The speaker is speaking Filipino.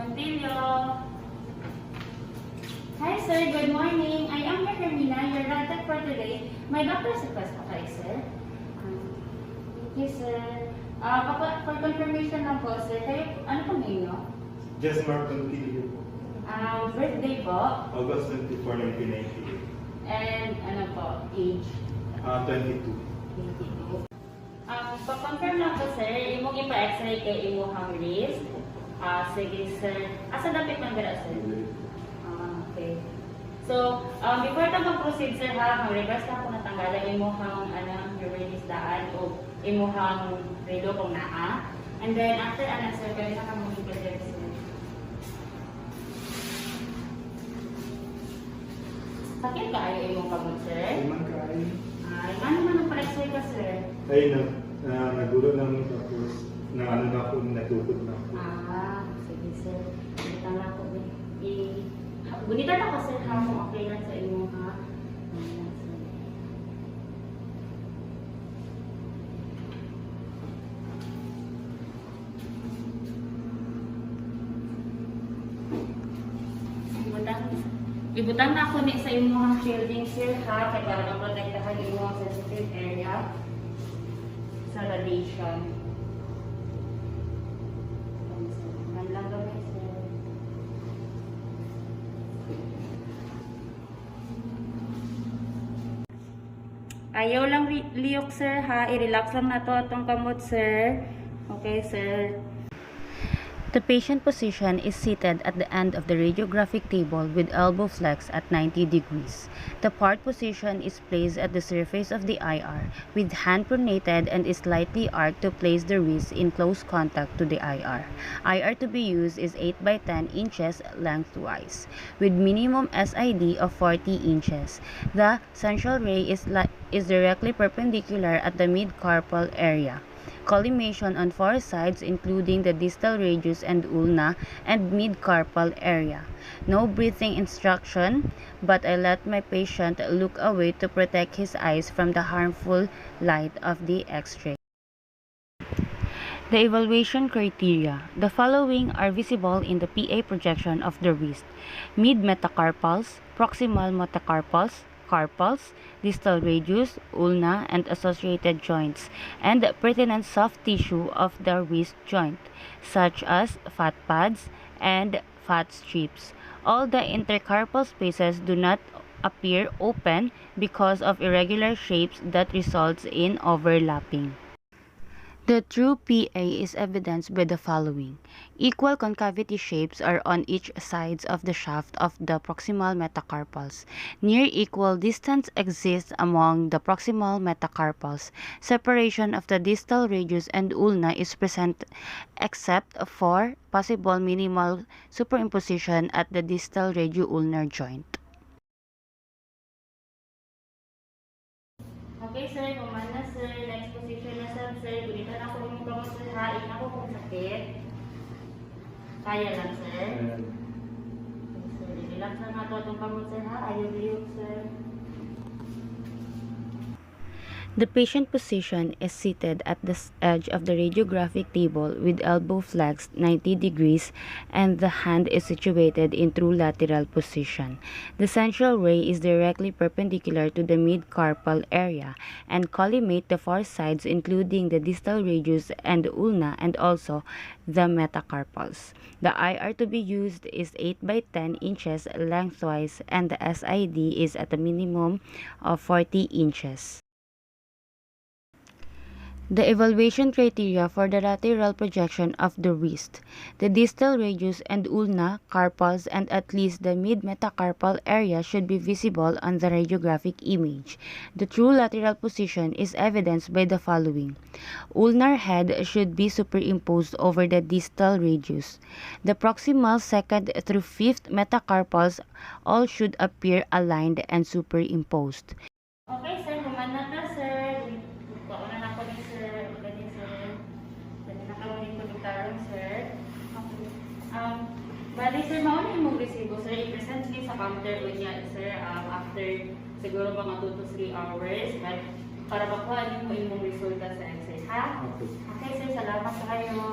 Montillo. Hi sir, good morning. I am Hermina, your contact for today. My doctor's request pa kayo, sir. Thank you, sir. For confirmation lang po, sir, kayo, ano po name nyo? Just Mark Montillo po. Birthday po? August 24, 1998. And ano po, age? 22. 22. Pa-confirm lang po, sir, imong ipa-x-ray kay imuhang wrist. Sige, sir. Asa dapat man dira, sir? Okay. So, before ta mag-proceed, sir, ha, mag-request na ako natanggalan imuhang your release daan o imuhang relo kung naa. And then, after sir, pwede na kang mag-prepare, sir. Sakit ka ayaw imong kamot, sir? Iman ka ay? Ano man ang pa-x-ray ka, sir? Ay, nagulo lang tapos na ano na ako, natupod na ako. Sige, sir. Gunita na ako. Gunita na ako, sir, ha? Kung okay lang sa inyo, ha? Ayan, sir. Ibutang na ako sa inyong shielding, sir, ha? Kaya para na-protektahan yung mga sensitive area sa radiation. Man lang gawin, sir. Ayaw lang liyok, sir, ha? I-relax lang na to atong kamot, sir. Okay, sir. The patient position is seated at the end of the radiographic table with elbow flex at 90 degrees. The part position is placed at the surface of the IR with hand pronated and is slightly arched to place the wrist in close contact to the IR. IR to be used is 8 by 10 inches lengthwise with minimum SID of 40 inches. The central ray is directly perpendicular at the mid-carpal area. Collimation on 4 sides including the distal radius and ulna and mid-carpal area. No breathing instruction, but I let my patient look away to protect his eyes from the harmful light of the X-ray. The evaluation criteria. The following are visible in the PA projection of the wrist: mid-metacarpals, proximal metacarpals, carpals, distal radius, ulna, and associated joints, and pertinent soft tissue of the wrist joint, such as fat pads and fat strips. All the intercarpal spaces do not appear open because of irregular shapes that results in overlapping. The true PA is evidenced by the following. Equal concavity shapes are on each sides of the shaft of the proximal metacarpals. Near equal distance exists among the proximal metacarpals. Separation of the distal radius and ulna is present except for possible minimal superimposition at the distal radio-ulnar joint. Okay, sir. Kumana, sir. Next position na, sir. Gulitan ako yung kamot, sir. Hain ako kung sakit. Kaya lang, sir. Okay, sir. Relax lang nga ito itong kamot, sir, ha? Ayaw liyok, sir. The patient position is seated at the edge of the radiographic table with elbow flexed 90 degrees and the hand is situated in true lateral position. The central ray is directly perpendicular to the mid-carpal area and collimate the 4 sides including the distal radius and ulna and also the metacarpals. The IR to be used is 8 by 10 inches lengthwise and the SID is at a minimum of 40 inches. The evaluation criteria for the lateral projection of the wrist. The distal radius and ulna, carpals, and at least the mid-metacarpal area should be visible on the radiographic image. The true lateral position is evidenced by the following. Ulnar head should be superimposed over the distal radius. The proximal 2nd through 5th metacarpals all should appear aligned and superimposed. Okay, sir. Kumana na, sir. Pauna na ako ni sir. Ganyan, sir. Ganyan na kami dito magtarong, sir. Okay. Bali, sir, mauna yung mong resibo, sir. I-present din sa counter unya, sir, after siguro mga 2 to 3 hours. But para makuha mo yung resulta sa exercise, ha? Okay. Okay, sir. Salamat sa kayo.